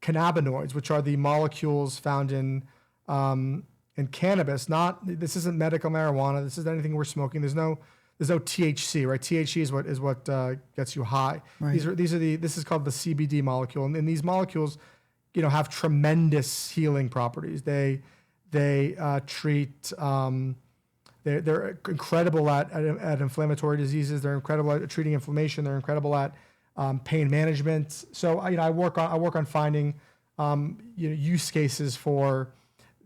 cannabinoids, which are the molecules found in cannabis. This isn't medical marijuana. This isn't anything we're smoking. There's no THC, right? THC is what gets you high. Right. This is called the CBD molecule, and these molecules, have tremendous healing properties. They treat. They're incredible at inflammatory diseases. They're incredible at treating inflammation. They're incredible at pain management. So I work on finding use cases for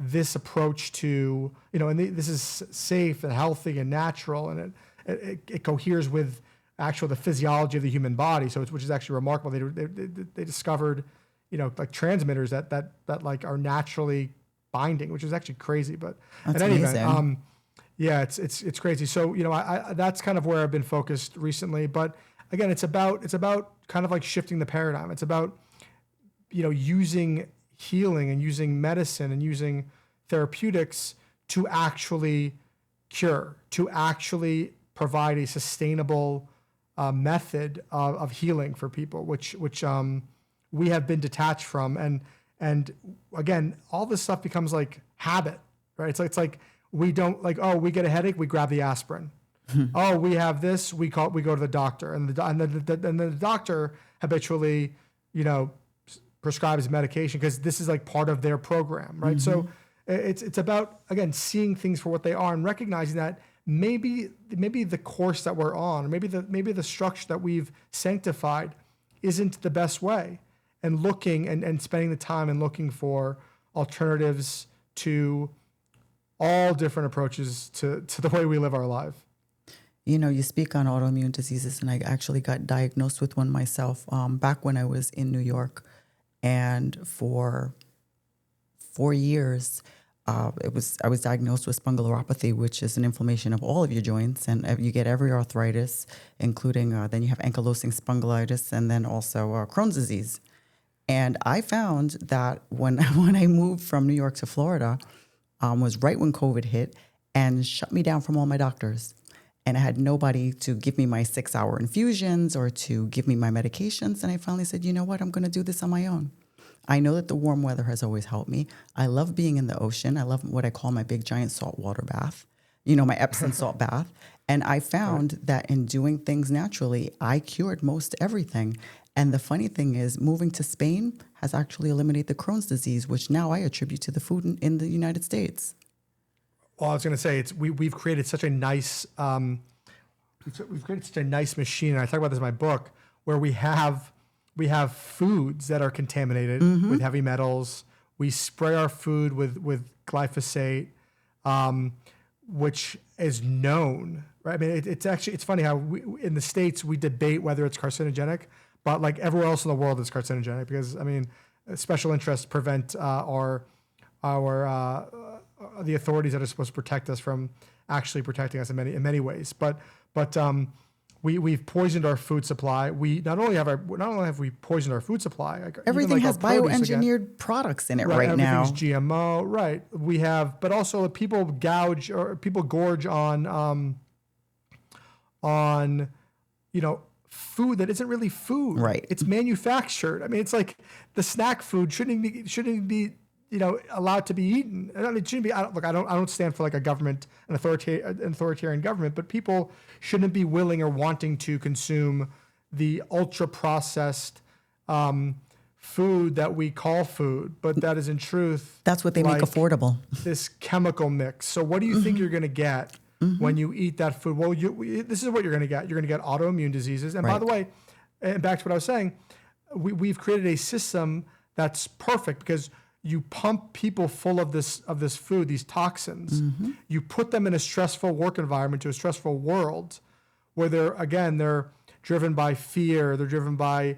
this approach to this is safe and healthy and natural, and it coheres with the physiology of the human body. So which is actually remarkable. They discovered like transmitters that like are naturally binding, which is actually crazy. But That's in any amazing. event, yeah, it's crazy. So I that's kind of where I've been focused recently. But again, it's about kind of like shifting the paradigm. It's about using healing and using medicine and using therapeutics to actually cure, to actually provide a sustainable method of healing for people, which we have been detached from. And again, all this stuff becomes like habit, right? It's like we don't we get a headache, we grab the aspirin. Oh, we have this, we go to the doctor, and the doctor habitually, prescribes medication because this is like part of their program, right? Mm-hmm. So it's about, again, seeing things for what they are and recognizing that maybe the course that we're on, or maybe the structure that we've sanctified isn't the best way, and looking and spending the time and looking for alternatives to all different approaches to the way we live our life. You speak on autoimmune diseases, and I actually got diagnosed with one myself back when I was in New York. And for 4 years, I was diagnosed with spondyloarthropathy, which is an inflammation of all of your joints. And you get every arthritis, including then you have ankylosing spondylitis, and then also Crohn's disease. And I found that when I moved from New York to Florida, was right when COVID hit and shut me down from all my doctors. And I had nobody to give me my 6-hour infusions or to give me my medications. And I finally said, you know what? I'm going to do this on my own. I know that the warm weather has always helped me. I love being in the ocean. I love what I call my big giant saltwater bath, my Epsom salt bath. And I found that in doing things naturally, I cured most everything. And the funny thing is, moving to Spain has actually eliminated the Crohn's disease, which now I attribute to the food in the United States. Well, I was going to say we've created such a nice machine. And I talk about this in my book, where we have foods that are contaminated with heavy metals. We spray our food with glyphosate, which is known, right? I mean, it's funny how in the States we debate whether it's carcinogenic, but like everywhere else in the world it's carcinogenic because, I mean, special interests prevent the authorities that are supposed to protect us from actually protecting us in many ways. But we've poisoned our food supply. We not only have we poisoned our food supply. Everything has bioengineered products in it right now. Everything's GMO, right? We have, but also people gorge on food that isn't really food. Right. It's manufactured. I mean, it's like the snack food shouldn't be allowed to be eaten. I mean, it shouldn't be. I don't stand for like a government, an authoritarian government, but people shouldn't be willing or wanting to consume the ultra processed food that we call food, but that is in truth That's what they make affordable. This chemical mix. So what do you think you're going to get when you eat that food? Well, this is what you're going to get. You're going to get autoimmune diseases. And by the way, and back to what I was saying, we've created a system that's perfect because you pump people full of this food, these toxins. You put them in a stressful work environment, to a stressful world, where they're driven by fear, they're driven by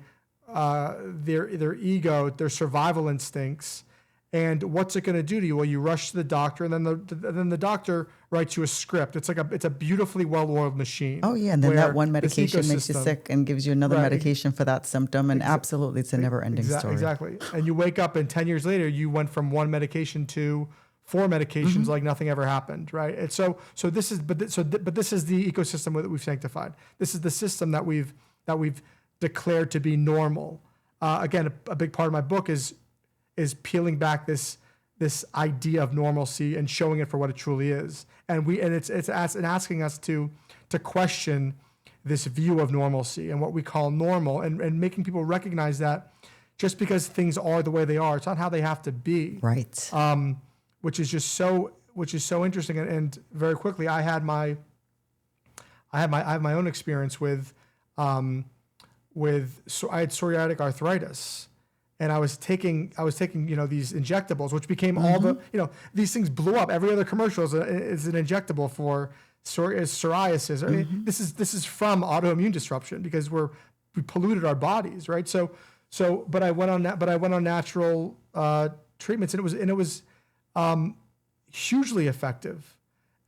their ego, their survival instincts. And what's it going to do to you? Well, you rush to the doctor, and then the doctor writes you a script. It's a beautifully well-oiled machine. Oh yeah, and then that one medication makes you sick and gives you another medication for that symptom, and absolutely, it's a never-ending story. Exactly. And you wake up, and 10 years later, you went from one medication to 4 medications, like nothing ever happened, right? And so this is, but this is the ecosystem that we've sanctified. This is the system that we've declared to be normal. Again, a big part of my book is peeling back this idea of normalcy and showing it for what it truly is, and it's asking us to question this view of normalcy and what we call normal, and making people recognize that just because things are the way they are, it's not how they have to be. Right. Which is so interesting, and very quickly I had my own experience with I had psoriatic arthritis. And I was taking, these injectables, which became all the, these things blew up. Every other commercial is an injectable for psoriasis. I mean, this is from autoimmune disruption because we polluted our bodies, right? But I went on natural treatments, and it was hugely effective,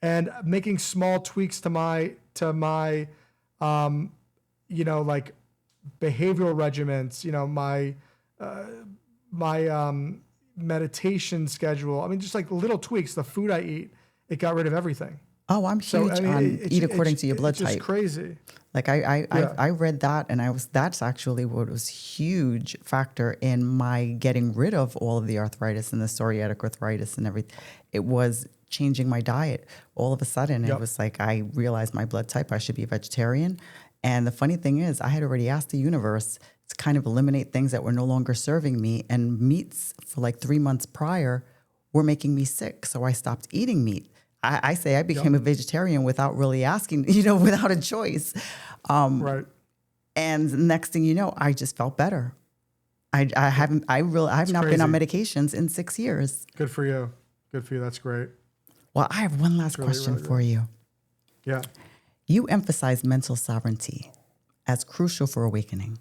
and making small tweaks to my like behavioral regimens, my meditation schedule. I mean, just like little tweaks. The food I eat, it got rid of everything. Oh, I'm huge on eat according to your blood type. It's just crazy. Like I read that, and that's actually what was huge factor in my getting rid of all of the arthritis and the psoriatic arthritis and everything. It was changing my diet. All of a sudden, it was like I realized my blood type. I should be a vegetarian. And the funny thing is, I had already asked the universe to kind of eliminate things that were no longer serving me, and meats for like 3 months prior were making me sick. So I stopped eating meat. I say I became a vegetarian without really asking, without a choice. Right. And next thing you know, I just felt better. I've not been on medications in 6 years. Good for you. That's great. Well, I have one last question for you. Yeah. You emphasize mental sovereignty as crucial for awakening.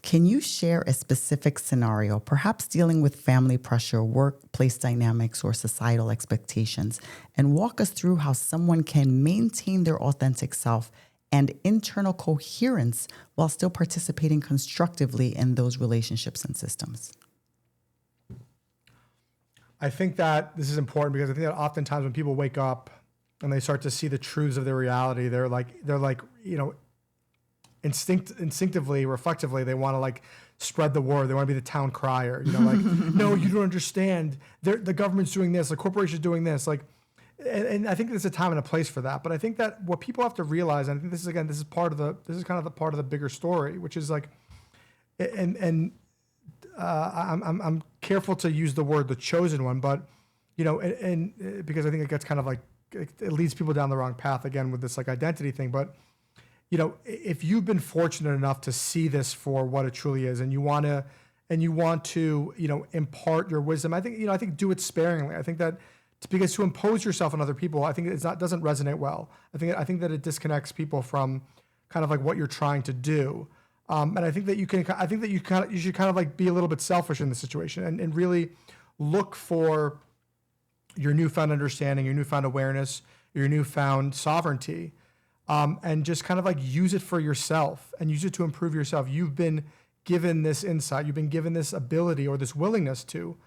Can you share a specific scenario, perhaps dealing with family pressure, workplace dynamics, or societal expectations, and walk us through how someone can maintain their authentic self and internal coherence while still participating constructively in those relationships and systems? I think that this is important because I think that oftentimes when people wake up and they start to see the truths of their reality, they're like, instinctively, reflectively, they want to like spread the word. They want to be the town crier, like, no, you don't understand. The government's doing this, the corporation's doing this, like, and I think there's a time and a place for that. But I think that what people have to realize, and I think this is kind of the part of the bigger story, which is like, I'm careful to use the word the chosen one, but and because I think it gets kind of like it leads people down the wrong path again with this like identity thing, but. If you've been fortunate enough to see this for what it truly is, and you want to, impart your wisdom, I think do it sparingly. I think that because to impose yourself on other people, I think doesn't resonate well. I think that it disconnects people from kind of like what you're trying to do. And I think that you should kind of like be a little bit selfish in the situation and really look for your newfound understanding, your newfound awareness, your newfound sovereignty. And just kind of like use it for yourself and use it to improve yourself. You've been given this insight. You've been given this ability or this willingness to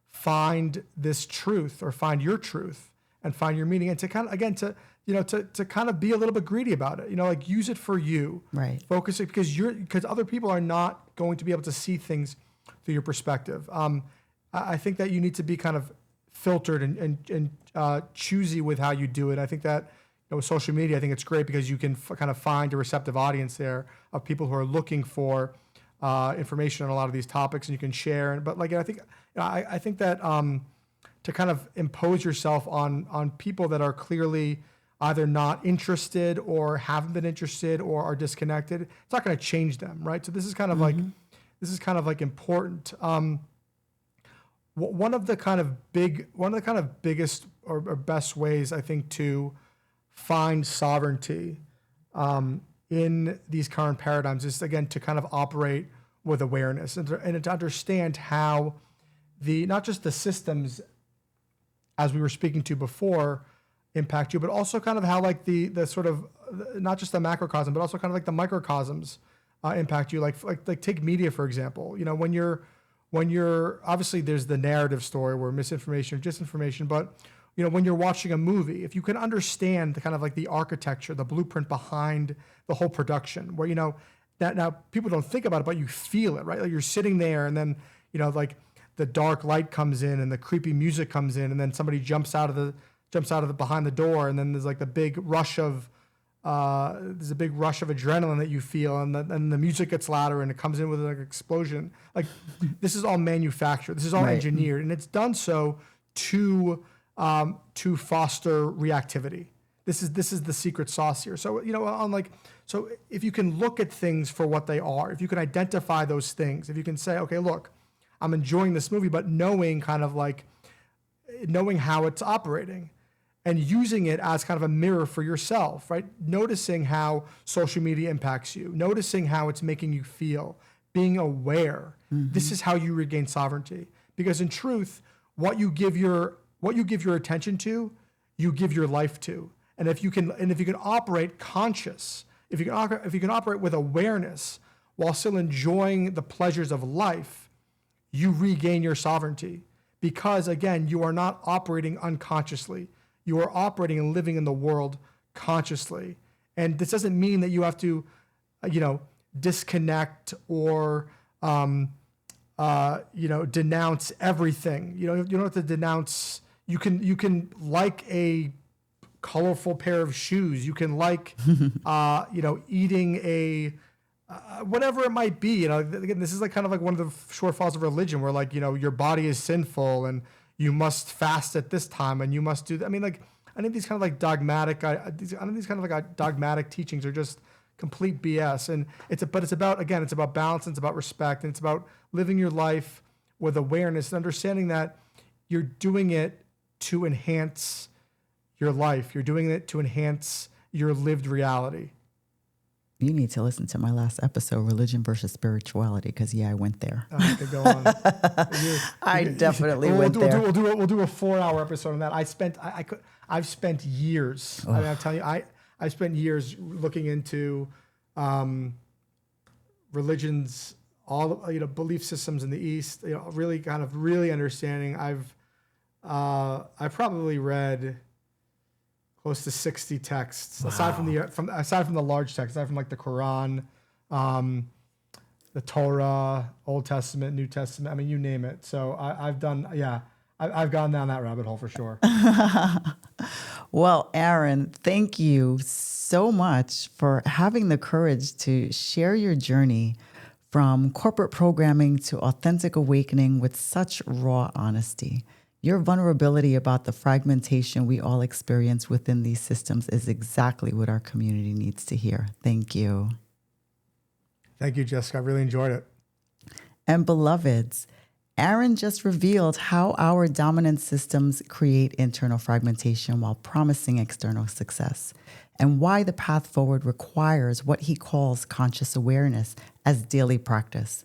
find this truth or find your truth and find your meaning, and to kind of, again, to kind of be a little bit greedy about it, like use it for you. Right. Focus it because other people are not going to be able to see things through your perspective. I think that you need to be kind of filtered and choosy with how you do it. I think that, with social media, I think it's great because you can kind of find a receptive audience there of people who are looking for information on a lot of these topics, and you can share. But like, I think, I think that to kind of impose yourself on people that are clearly either not interested or haven't been interested or are disconnected, it's not going to change them, right? So this is kind of like important. One of the kind of biggest or best ways, I think, to find sovereignty in these current paradigms is, again, to kind of operate with awareness and to understand how not just the systems, as we were speaking to before, impact you, but also kind of how like the sort of, not just the macrocosm, but also kind of like the microcosms impact you. Like take media, for example. When you're obviously, there's the narrative story where misinformation or disinformation, but when you're watching a movie, if you can understand the kind of like the architecture, the blueprint behind the whole production, where now people don't think about it, but you feel it, right? Like you're sitting there, and then like the dark light comes in and the creepy music comes in, and then somebody jumps out of the behind the door, and then there's like the big rush of adrenaline that you feel, and the music gets louder, and it comes in with like an explosion. Like this is all manufactured, this is all engineered, and it's done so to foster reactivity. This is the secret sauce here. So so if you can look at things for what they are, if you can identify those things, if you can say, okay, look, I'm enjoying this movie, but knowing how it's operating, and using it as kind of a mirror for yourself, right? Noticing how social media impacts you, noticing how it's making you feel, being aware. Mm-hmm. This is how you regain sovereignty. Because in truth, what you give your attention to, you give your life to. And if you can operate conscious, if you can operate with awareness while still enjoying the pleasures of life, you regain your sovereignty. Because again, you are not operating unconsciously. You are operating and living in the world consciously. And this doesn't mean that you have to, disconnect or, denounce everything. You don't have to denounce. You can like a colorful pair of shoes. You can like, eating a, whatever it might be. Again, this is like kind of like one of the shortfalls of religion, where like, your body is sinful and you must fast at this time, and you must do that. I mean, like, I think these kind of like dogmatic teachings are just complete BS. And it's about balance, and it's about respect, and it's about living your life with awareness and understanding that you're doing it to enhance your life. You're doing it to enhance your lived reality. You need to listen to my last episode, Religion versus Spirituality, because I went there. I could go on. I definitely went there. We'll do a 4-hour episode on that. I've spent years. I mean, I'm telling you, I spent years looking into religions, all belief systems in the East. Really kind of really understanding. I probably read close to 60 texts, wow. aside from the large texts, aside from like the Quran, the Torah, Old Testament, New Testament. I mean, you name it. So I've gone down that rabbit hole for sure. Well, Aaron, thank you so much for having the courage to share your journey from corporate programming to authentic awakening with such raw honesty. Your vulnerability about the fragmentation we all experience within these systems is exactly what our community needs to hear. Thank you. Thank you, Jessica. I really enjoyed it. And beloveds, Aaron just revealed how our dominant systems create internal fragmentation while promising external success, and why the path forward requires what he calls conscious awareness as daily practice.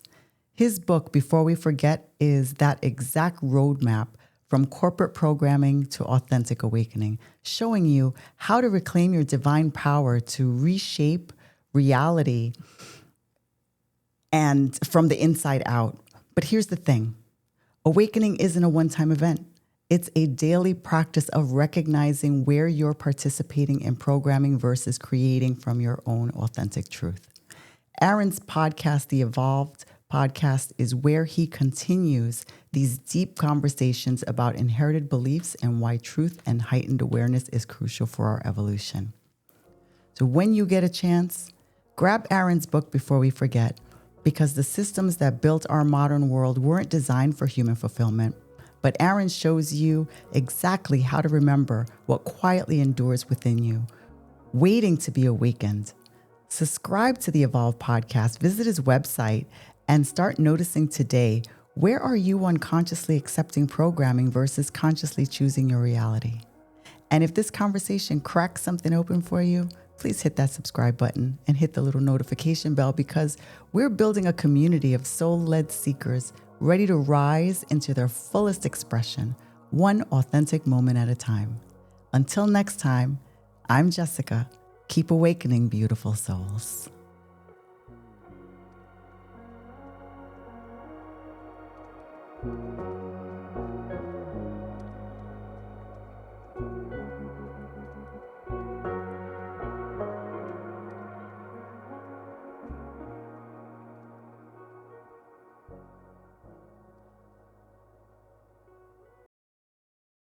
His book, Before We Forget, is that exact roadmap from corporate programming to authentic awakening, showing you how to reclaim your divine power to reshape reality and from the inside out. But here's the thing. Awakening isn't a one-time event. It's a daily practice of recognizing where you're participating in programming versus creating from your own authentic truth. Aaron's podcast, The Evolved Podcast, is where he continues these deep conversations about inherited beliefs and why truth and heightened awareness is crucial for our evolution. So when you get a chance, grab Aaron's book, Before We Forget, because the systems that built our modern world weren't designed for human fulfillment. But Aaron shows you exactly how to remember what quietly endures within you, waiting to be awakened. Subscribe to the Evolve podcast, visit his website, and start noticing today, where are you unconsciously accepting programming versus consciously choosing your reality? And if this conversation cracks something open for you, please hit that subscribe button and hit the little notification bell, because we're building a community of soul-led seekers ready to rise into their fullest expression, one authentic moment at a time. Until next time, I'm Jessica. Keep awakening, beautiful souls.